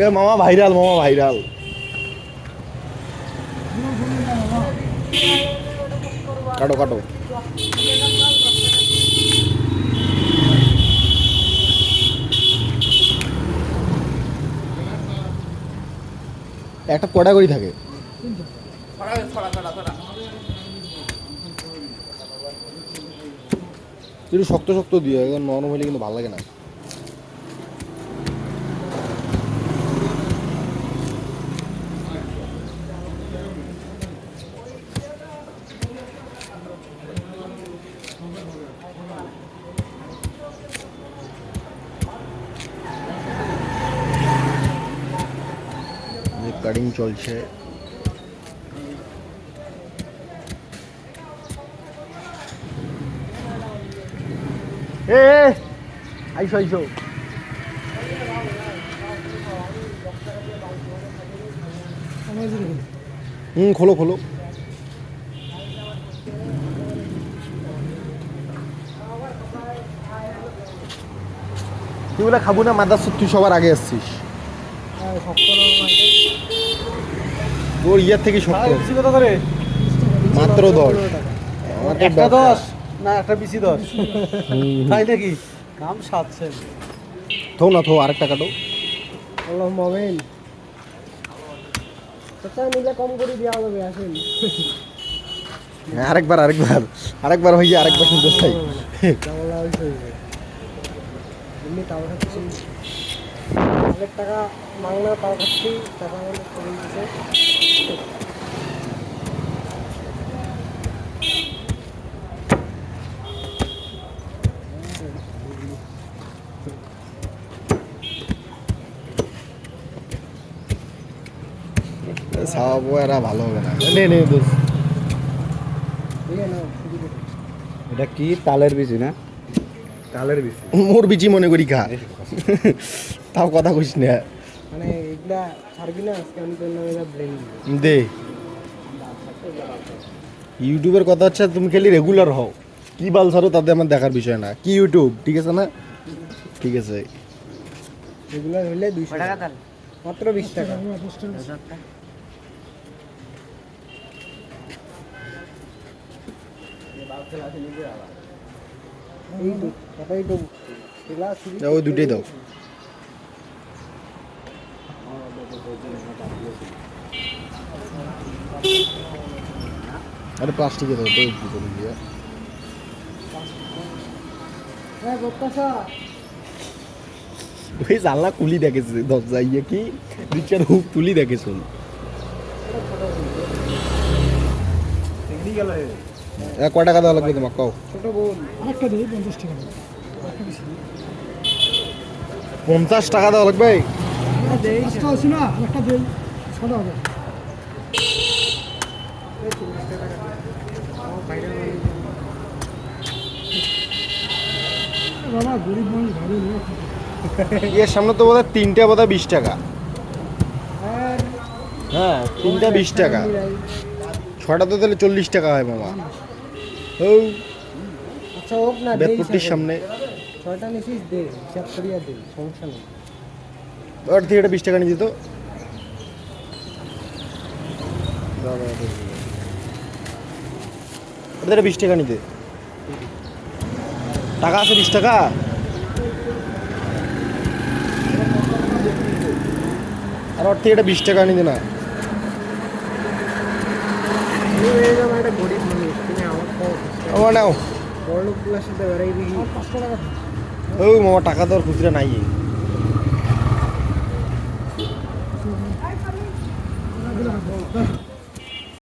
এ মামা ভাইরাল, মামা ভাইরাল। কাটো কাটো। একটা কটা করে থাকে? একটু শক্ত শক্ত দিয়ে, নরম হলে কিন্তু ভালো লাগে না। কাটিং চলছে। এ আইসো আইসো। খোলো খোলো। তুই বলে খাবো না মাদার, তুই সবার আগে আসছিস। তোর ইয়ার থেকে শক্ত মাত্র 10। একটা 10 না, একটা বেশি 10, তাই নাকি? কাম সাজছে। থো না, থো আরেকটা কাটো। আল্লাহ মামিন চাচা নিলে কম করে দেওয়া হবে, আসেন। আরেকবার আরেকবার আরেকবার হয়ে আরেকবার শুনতে চাই। এমনি তাও খাচ্ছি, অনেক টাকা মাংনা তাও খাচ্ছি, টাকা অনেক কমে গেছে। সাবাবো এরা ভালো হবে না। নে নে দোস্ত, এটা কি তালের বিচি না? তালের বিচি, মোর বিচি মনে করি খা। তাও কথা কইস না মানে এগুলা ছাড়বি না আজকে, আমি তোর নামে ব্লেন্ড দে। ইউটিউবের কথা হচ্ছে তুমি খালি রেগুলার হও, কি বাল ছাড়ো তাতে আমার দেখার বিষয় না। কি ইউটিউব, ঠিক আছে না? ঠিক আছে। রেগুলার হইলে 200 টাকা, তাহলে মাত্র 20 টাকা। ওই দুটোই দাও। আরে প্লাস্টিকে দাও তো দুটো দিয়ে। ওই জানলা খুলি দেখেছে দরজা, ইয়ে কি রিচার হুক তুলি দেখেছ। কয় টাকা দেওয়া লাগবে তোমার কও? ছোট বোন আরেকটা দেই, 50 টাকা। 50 টাকা দেওয়া লাগবে? দেই আছে না, আরেকটা দেই, ছোট হবে। বাবা গরিব মানুষ ভালো নিয়ে এর সামনে তো বোধহয় 3টা বোধহয় 20 টাকা। হ্যাঁ 3টা 20 টাকা, 6টা তো তাহলে 40 টাকা হয় মামা। ও আচ্ছা হোক না, বেদপুরটির সামনে 6টা নিছিস দে, হিসাব করিয়া দে, সমস্যা নেই। ওর থেকে এটা 20 টাকা নিয়ে যেত। ওটা 20 টাকা নিতে টাকা আছে, 20 টাকা। আর ওর থেকে এটা 20 টাকা নিতে না। একটা গরিব মানুষ, তুমি আমার আমার নাও বড় লোকগুলোর সাথে বেড়াই দেখি। 500 টাকা। ও মামা টাকা দেওয়ার খুচরা নাই।